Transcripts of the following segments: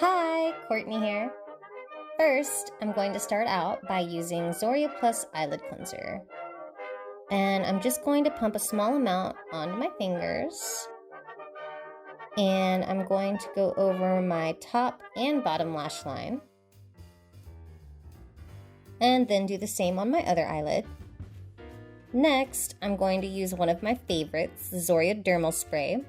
Hi, Courtney here. First, I'm going to start out by using Zoria Plus Eyelid Cleanser. And I'm just going to pump a small amount onto my fingers. And I'm going to go over my top and bottom lash line. And then do the same on my other eyelid. Next, I'm going to use one of my favorites, the Zoria Dermal Spray,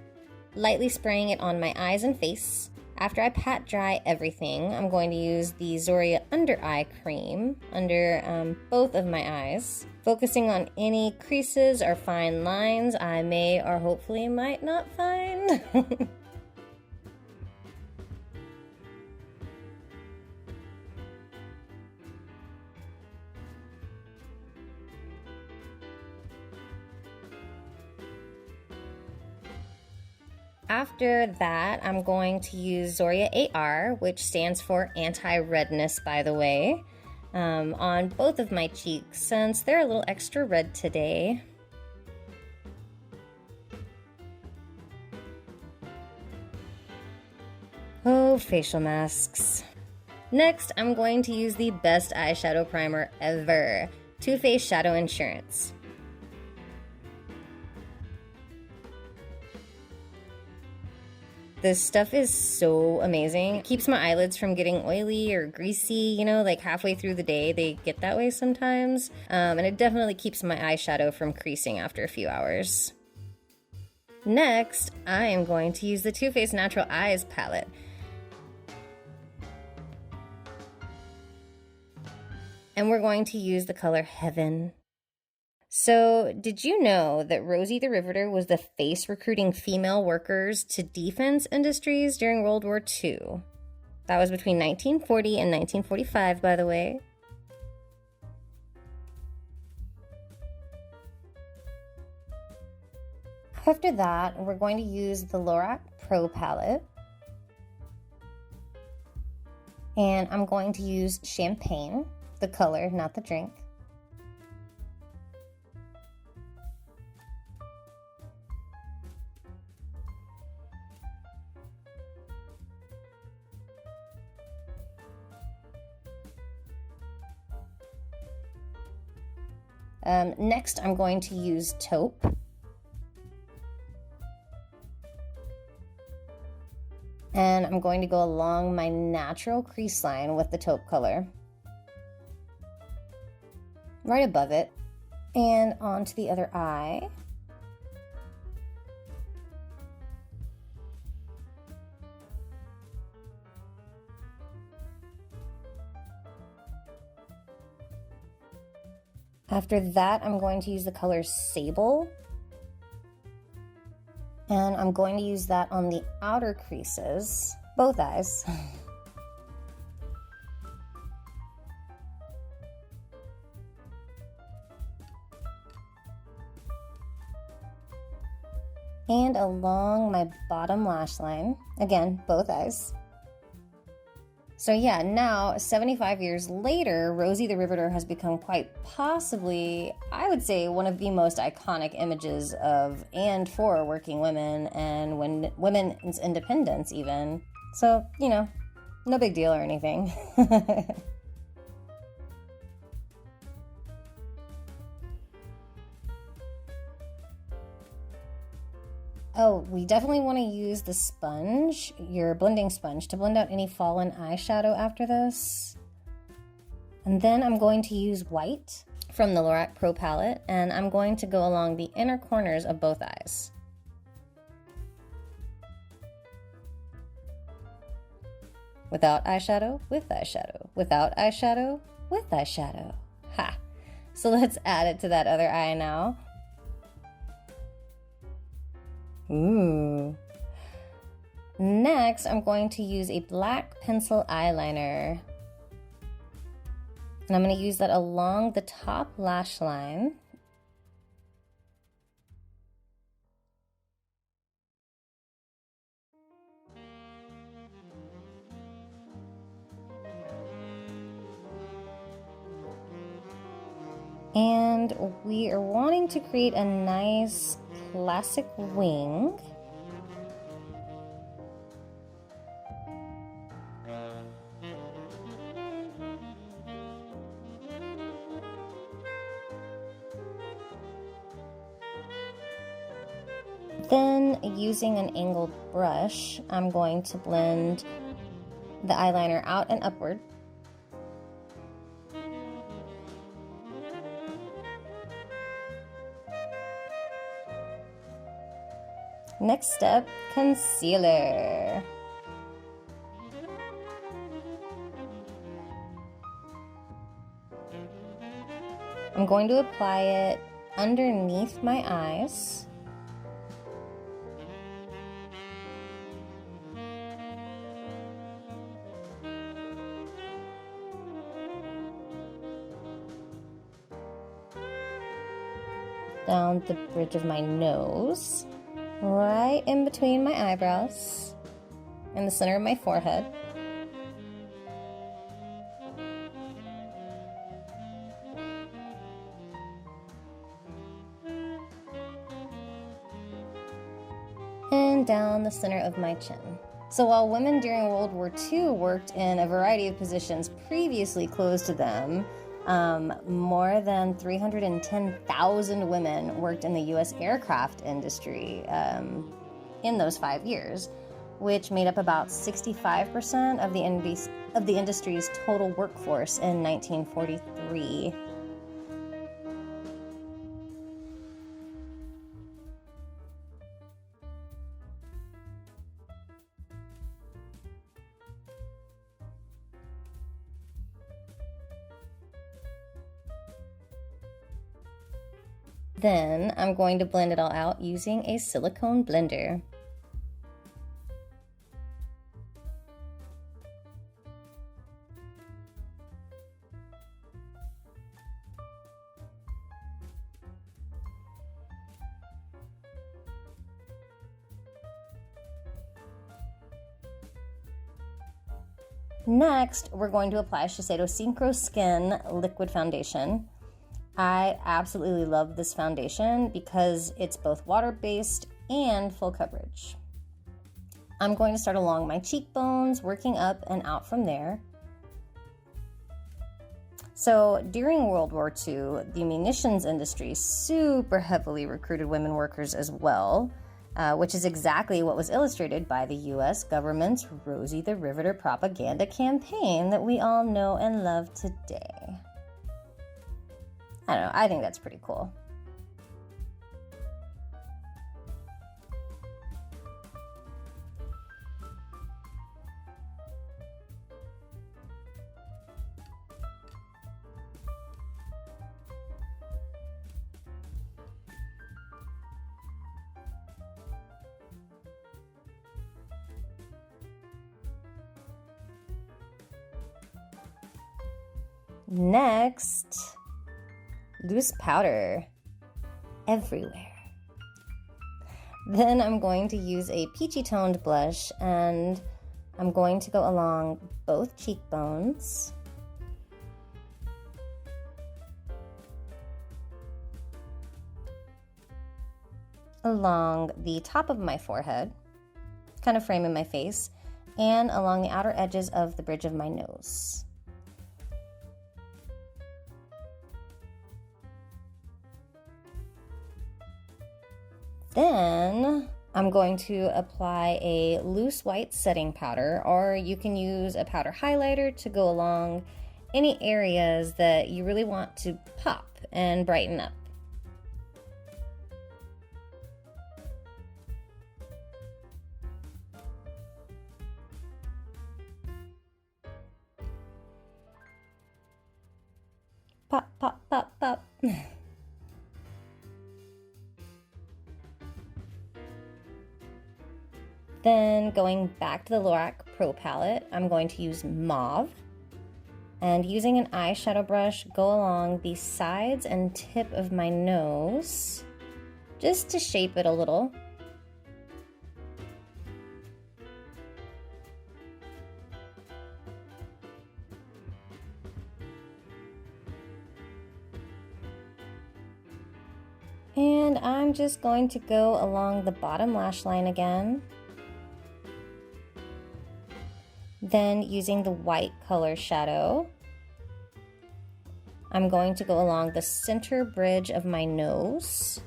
lightly spraying it on my eyes and face. After I pat dry everything, I'm going to use the Zoria Under Eye Cream under both of my eyes, focusing on any creases or fine lines I may or hopefully might not find. After that, I'm going to use Zoria AR, which stands for anti-redness, by the way, on both of my cheeks since they're a little extra red today. Oh, facial masks. Next, I'm going to use the best eyeshadow primer ever, Too Faced Shadow Insurance. This stuff is so amazing. It keeps my eyelids from getting oily or greasy, you know, like halfway through the day they get that way sometimes. And it definitely keeps my eyeshadow from creasing after a few hours. Next, I am going to use the Too Faced Natural Eyes palette. And we're going to use the color Heaven. So, did you know that Rosie the Riveter was the face recruiting female workers to defense industries during World War II? That was between 1940 and 1945, by the way. After that, we're going to use the Lorac Pro palette. And I'm going to use Champagne, the color, not the drink. Next, I'm going to use Taupe. And I'm going to go along my natural crease line with the Taupe color. Right above it. And onto the other eye. After that, I'm going to use the color Sable. And I'm going to use that on the outer creases, both eyes. And along my bottom lash line, again, both eyes. So yeah, now 75 years later, Rosie the Riveter has become quite possibly, I would say, one of the most iconic images of and for working women and women's independence even. So, you know, no big deal or anything. Oh, we definitely want to use the sponge, your blending sponge, to blend out any fallen eyeshadow after this. And then I'm going to use white from the Lorac Pro palette, and I'm going to go along the inner corners of both eyes. Without eyeshadow, with eyeshadow. Without eyeshadow, with eyeshadow. Ha! So let's add it to that other eye now. Ooh. Next, I'm going to use a black pencil eyeliner. And I'm going to use that along the top lash line. And we are wanting to create a nice classic wing. Then, using an angled brush, I'm going to blend the eyeliner out and upward. Next step, concealer. I'm going to apply it underneath my eyes. Down the bridge of my nose, right in between my eyebrows, in the center of my forehead. And down the center of my chin. So while women during World War II worked in a variety of positions previously closed to them, more than 310,000 women worked in the U.S. aircraft industry in those 5 years, which made up about 65% of the industry's total workforce in 1943. Then I'm going to blend it all out using a silicone blender. Next, we're going to apply Shiseido Synchro-Skin Liquid Foundation. I absolutely love this foundation because it's both water-based and full coverage. I'm going to start along my cheekbones, working up and out from there. So during World War II, the munitions industry super heavily recruited women workers as well, which is exactly what was illustrated by the US government's Rosie the Riveter propaganda campaign that we all know and love today. I don't know, I think that's pretty cool. Next, loose powder everywhere. Then I'm going to use a peachy toned blush and I'm going to go along both cheekbones. Along the top of my forehead, kind of framing my face, and along the outer edges of the bridge of my nose. Then I'm going to apply a loose white setting powder, or you can use a powder highlighter to go along any areas that you really want to pop and brighten up. Pop, pop, pop, pop. Then going back to the Lorac Pro palette, I'm going to use mauve. And using an eyeshadow brush, go along the sides and tip of my nose, just to shape it a little. And I'm just going to go along the bottom lash line again. Then using the white color shadow, I'm going to go along the center bridge of my nose.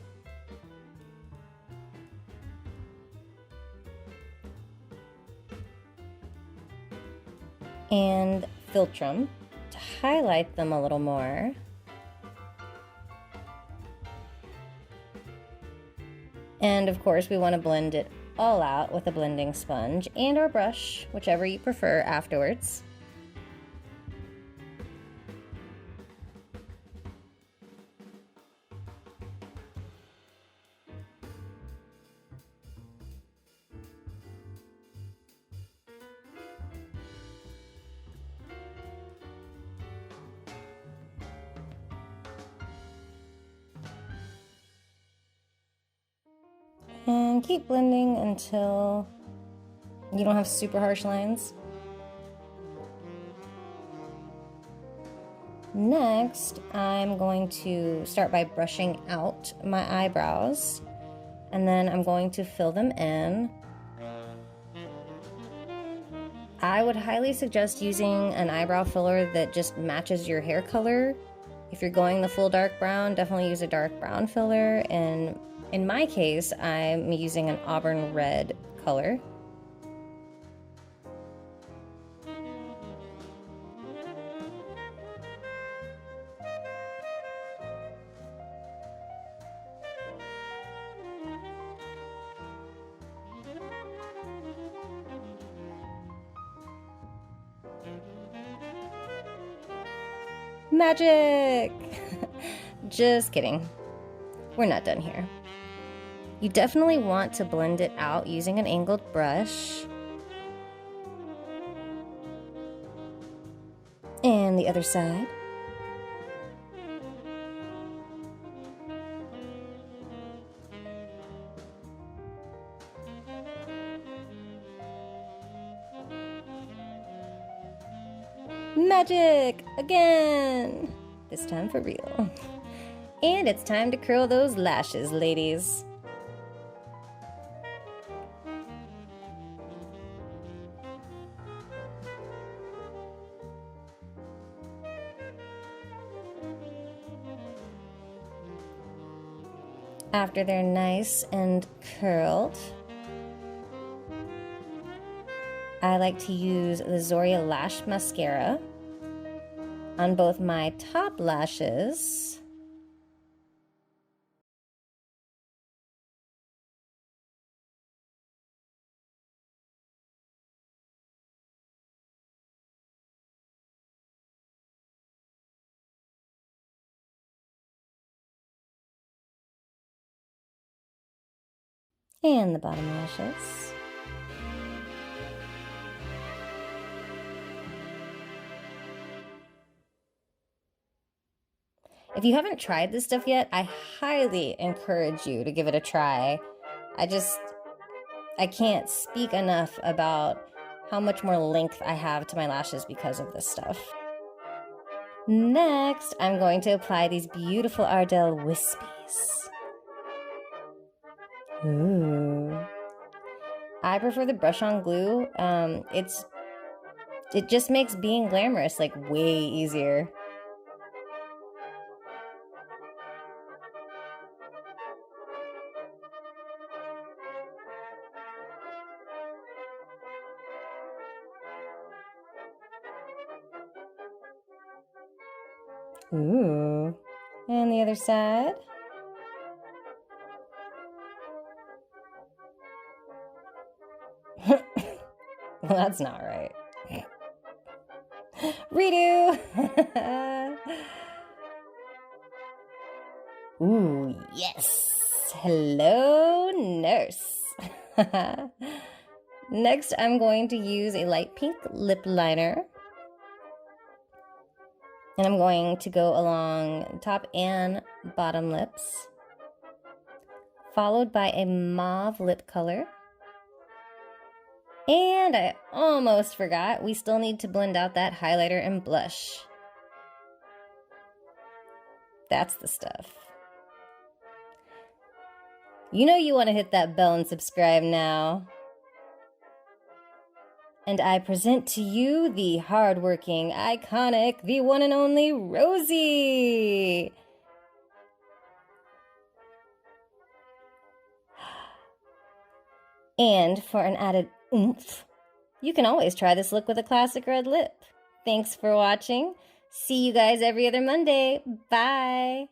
and Filtrum to highlight them a little more. And of course, we want to blend it all out with a blending sponge and our brush, whichever you prefer, afterwards. And keep blending until you don't have super harsh lines. Next, I'm going to start by brushing out my eyebrows, and then I'm going to fill them in. I would highly suggest using an eyebrow filler that just matches your hair color. If you're going the full dark brown, definitely use a dark brown filler, and in my case, I'm using an auburn red color. Magic! Just kidding. We're not done here. You definitely want to blend it out using an angled brush. And the other side. Magic! Again! This time for real. And it's time to curl those lashes, ladies. After they're nice and curled, I like to use the Zoria Lash Mascara on both my top lashes and the bottom lashes. If you haven't tried this stuff yet, I highly encourage you to give it a try. I can't speak enough about how much more length I have to my lashes because of this stuff. Next, I'm going to apply these beautiful Ardell Wispies. Ooh. I prefer the brush-on glue. It just makes being glamorous like way easier. Ooh. And the other side. Well, that's not right. Redo! Ooh, yes! Hello, nurse! Next, I'm going to use a light pink lip liner. And I'm going to go along top and bottom lips, followed by a mauve lip color. And I almost forgot, we still need to blend out that highlighter and blush. That's the stuff. You know you want to hit that bell and subscribe now. And I present to you the hardworking, iconic, the one and only Rosie! And for an added oomph, You can always try this look with a classic red lip. Thanks for watching. See you guys every other Monday. Bye!